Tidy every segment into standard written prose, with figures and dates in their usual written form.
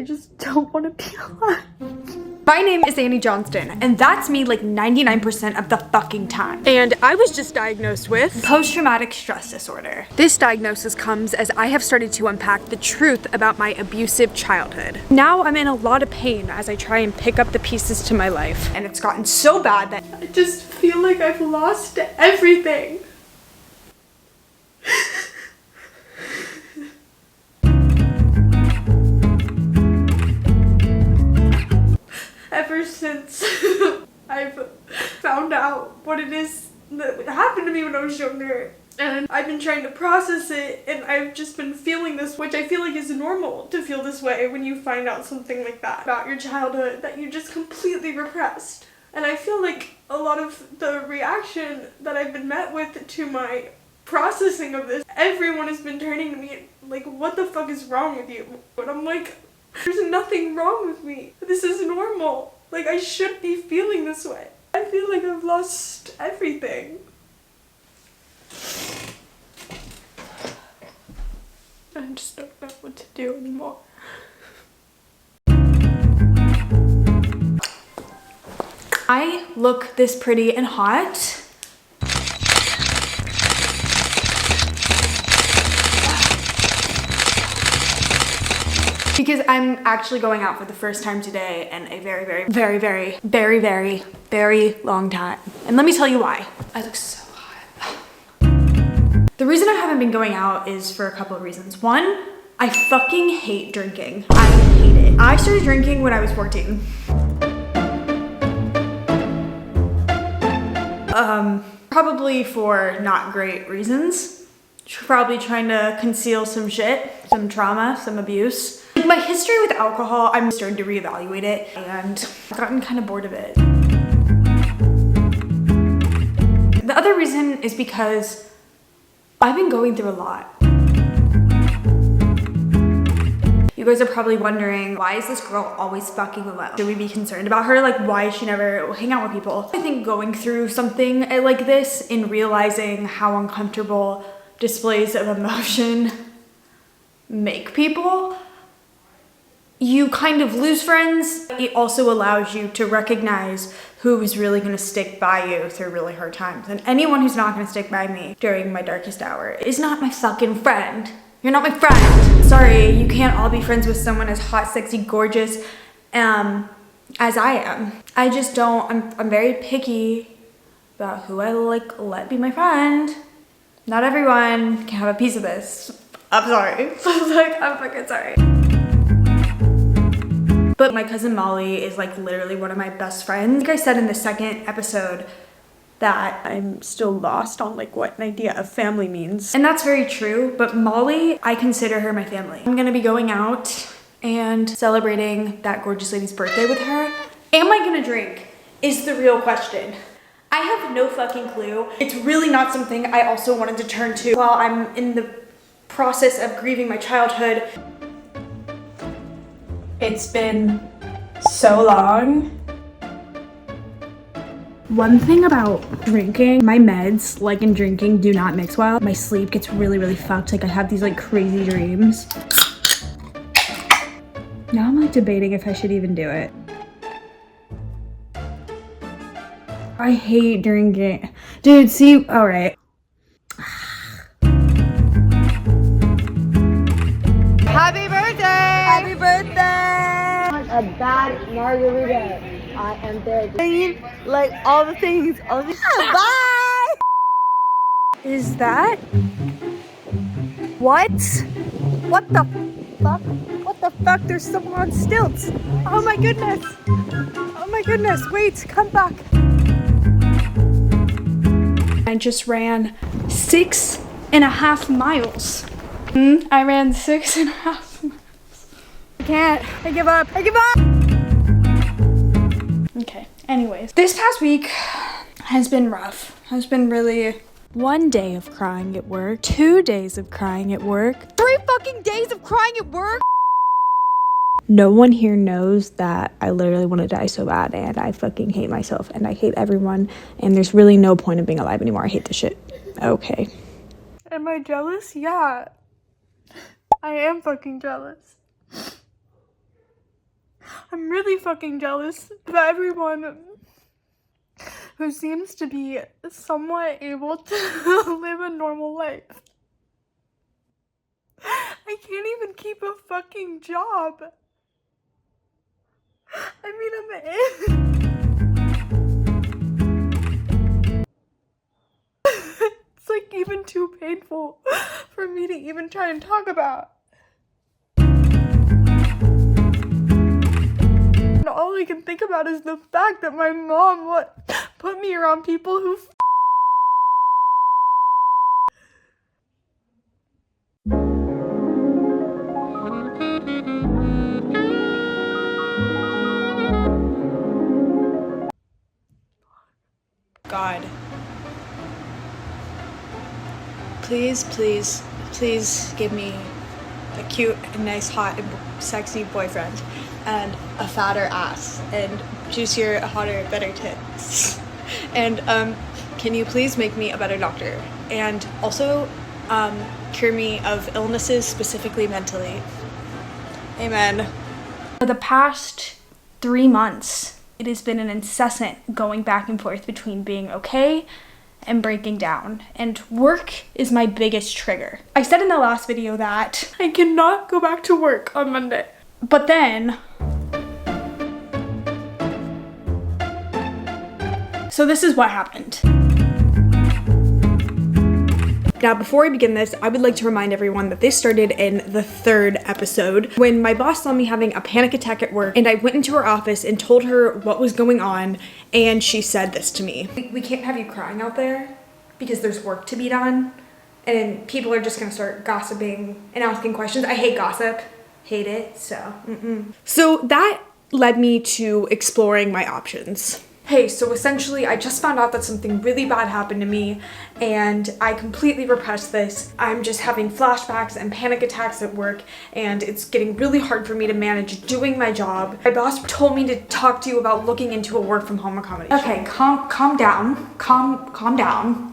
just don't want to be alive. My name is Annie Johnston, and that's me like 99% of the fucking time. And I was just diagnosed with post-traumatic stress disorder. This diagnosis comes as I have started to unpack the truth about my abusive childhood. Now I'm in a lot of pain as I try and pick up the pieces to my life. And it's gotten so bad that I just feel like I've lost everything. Ever since I've found out what it is that happened to me when I was younger, and I've been trying to process it, and I've just been feeling this, which I feel like is normal to feel this way when you find out something like that about your childhood that you just completely repressed. And I feel like a lot of the reaction that I've been met with to my processing of this, everyone has been turning to me like, what the fuck is wrong with you? But I'm like, there's nothing wrong with me. This is normal. Like, I should be feeling this way. I feel like I've lost everything. I just don't know what to do anymore. I look this pretty and hot. Because I'm actually going out for the first time today in a very long time. And let me tell you why. I look so hot. The reason I haven't been going out is for a couple of reasons. One, I fucking hate drinking. I hate it. I started drinking when I was 14. Probably for not great reasons. Probably trying to conceal some shit, some trauma, some abuse. My history with alcohol, I'm starting to reevaluate it, and I've gotten kind of bored of it. The other reason is because I've been going through a lot. You guys are probably wondering, why is this girl always fucking alone? Should we be concerned about her? Like, why is she never hang out with people? I think going through something like this and realizing how uncomfortable displays of emotion make people, you kind of lose friends. It also allows you to recognize who is really gonna stick by you through really hard times. And anyone who's not gonna stick by me during my darkest hour is not my fucking friend. You're not my friend. Sorry, you can't all be friends with someone as hot, sexy, gorgeous as I am. I just don't, I'm very picky about who I let be my friend. Not everyone can have a piece of this. I'm sorry. I'm fucking sorry. But my cousin Molly is like literally one of my best friends. Like I said in the second episode that I'm still lost on like what an idea of family means. And that's very true, but Molly, I consider her my family. I'm gonna be going out and celebrating that gorgeous lady's birthday with her. Am I gonna drink is the real question. I have no fucking clue. It's really not something I also wanted to turn to while I'm in the process of grieving my childhood. It's been so long. One thing about drinking, my meds, like in drinking, do not mix well. My sleep gets really fucked. Like I have these like crazy dreams. Now I'm like debating if I should even do it. I hate drinking. Dude, see, all right. Happy birthday! Happy birthday! A bad margarita. I am there. Like all the things. Bye! Is that? What? What the fuck? What the fuck? There's someone on stilts. Oh my goodness. Oh my goodness. Wait, come back. I just ran 6.5 miles. I ran 6.5 miles. I can't. I give up. I give up. Okay. Anyways, this past week has been rough. Has been really 1 day of crying at work, 2 days of crying at work, 3 fucking days of crying at work. No one here knows that I literally want to die so bad, and I fucking hate myself and I hate everyone, and there's really no point of being alive anymore. I hate this shit. Okay. Am I jealous? Yeah. I am fucking jealous. I'm really fucking jealous of everyone who seems to be somewhat able to live a normal life. I can't even keep a fucking job. I mean, it's like even too painful for me to even try and talk about. And all I can think about is the fact that my mom put me around people who God. Please, please, please give me a cute and nice, hot and sexy boyfriend and a fatter ass and juicier, hotter, better tits. And can you please make me a better doctor? And also cure me of illnesses, specifically mentally. Amen. For the past 3 months, it has been an incessant going back and forth between being okay and breaking down, and work is my biggest trigger. I said in the last video that I cannot go back to work on Monday, but then so this is what happened. Now, before I begin this, I would like to remind everyone that this started in the 3rd episode when my boss saw me having a panic attack at work, and I went into her office and told her what was going on, and she said this to me. We can't have you crying out there because there's work to be done, and people are just gonna start gossiping and asking questions. I hate gossip, hate it, so So that led me to exploring my options. Hey, so essentially I just found out that something really bad happened to me and I completely repressed this. I'm just having flashbacks and panic attacks at work and it's getting really hard for me to manage doing my job. My boss told me to talk to you about looking into a work from home accommodation. Okay, calm down. Calm down.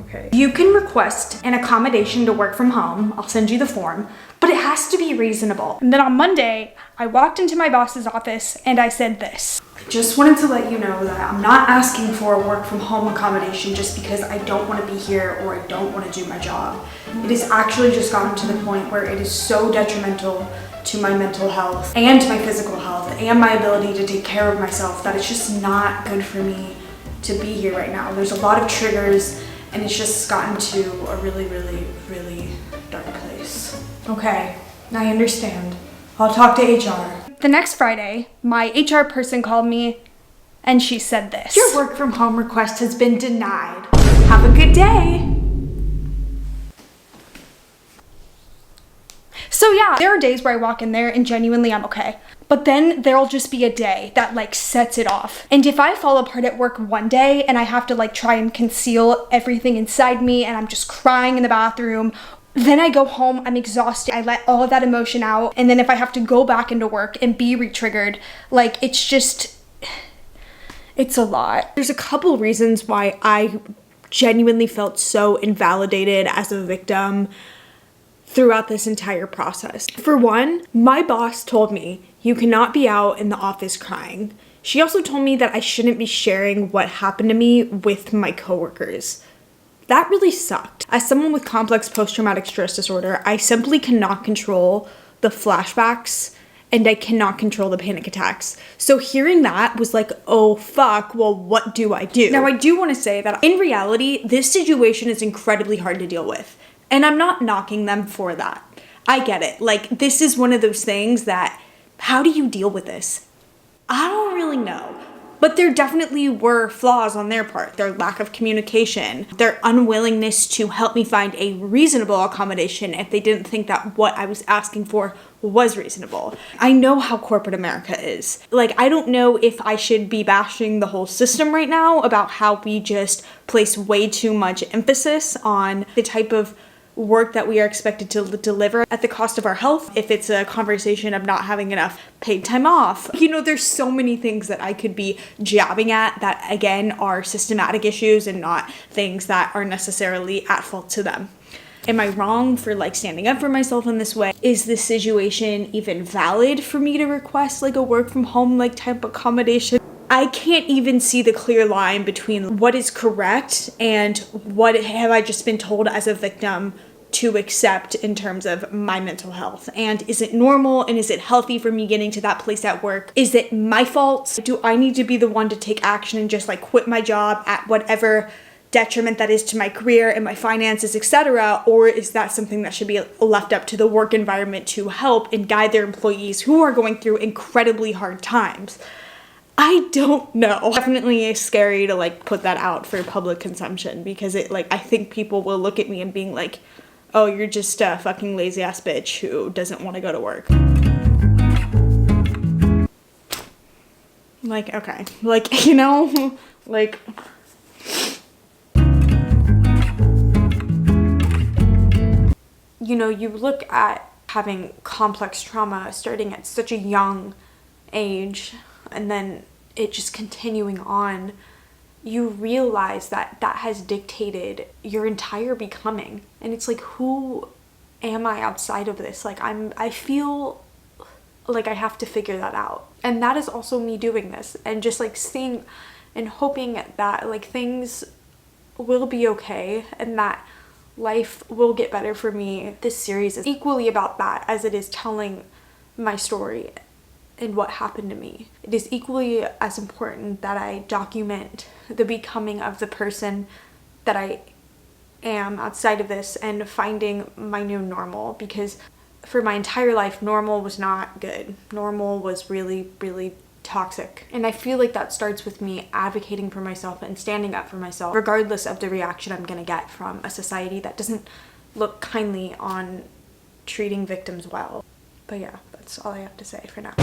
Okay. You can request an accommodation to work from home. I'll send you the form, but it has to be reasonable. And then on Monday, I walked into my boss's office and I said this. I just wanted to let you know that I'm not asking for a work from home accommodation just because I don't want to be here or I don't want to do my job. It has actually just gotten to the point where it is so detrimental to my mental health and to my physical health and my ability to take care of myself that it's just not good for me to be here right now. There's a lot of triggers and it's just gotten to a really, really, really dark place. Okay, I understand. I'll talk to HR. The next Friday, my HR person called me and she said this. Your work from home request has been denied. Have a good day. So yeah, there are days where I walk in there and genuinely I'm okay. But then there'll just be a day that like sets it off. And if I fall apart at work one day and I have to like try and conceal everything inside me and I'm just crying in the bathroom, then I go home, I'm exhausted, I let all of that emotion out, and then if I have to go back into work and be re-triggered, like it's a lot. There's a couple reasons why I genuinely felt so invalidated as a victim throughout this entire process. For one, my boss told me, you cannot be out in the office crying. She also told me that I shouldn't be sharing what happened to me with my coworkers. That really sucked. As someone with complex post-traumatic stress disorder, I simply cannot control the flashbacks and I cannot control the panic attacks. So hearing that was like, oh fuck, well what do I do? Now I do want to say that in reality, this situation is incredibly hard to deal with. And I'm not knocking them for that. I get it. Like this is one of those things that, how do you deal with this? I don't really know. But there definitely were flaws on their part. Their lack of communication, their unwillingness to help me find a reasonable accommodation if they didn't think that what I was asking for was reasonable. I know how corporate America is. Like, I don't know if I should be bashing the whole system right now about how we just place way too much emphasis on the type of work that we are expected to deliver at the cost of our health. If it's a conversation of not having enough paid time off. You know, there's so many things that I could be jabbing at that again are systematic issues and not things that are necessarily at fault to them. Am I wrong for like standing up for myself in this way? Is this situation even valid for me to request like a work from home like type accommodation? I can't even see the clear line between what is correct and what have I just been told as a victim to accept in terms of my mental health. And is it normal and is it healthy for me getting to that place at work? Is it my fault? Do I need to be the one to take action and just like quit my job at whatever detriment that is to my career and my finances, etc.? Or is that something that should be left up to the work environment to help and guide their employees who are going through incredibly hard times? I don't know. Definitely is scary to like put that out for public consumption, because it like, I think people will look at me and being like, oh, you're just a fucking lazy ass bitch who doesn't want to go to work. Like, okay, like, you know, like, you know, you look at having complex trauma starting at such a young age and then it just continuing on, you realize that that has dictated your entire becoming. And it's like, who am I outside of this? Like, I feel like I have to figure that out. And that is also me doing this and just like seeing and hoping that like things will be okay and that life will get better for me. This series is equally about that as it is telling my story and what happened to me. It is equally as important that I document the becoming of the person that I am outside of this and finding my new normal, because for my entire life, normal was not good. Normal was really, really toxic. And I feel like that starts with me advocating for myself and standing up for myself, regardless of the reaction I'm gonna get from a society that doesn't look kindly on treating victims well. But yeah, that's all I have to say for now.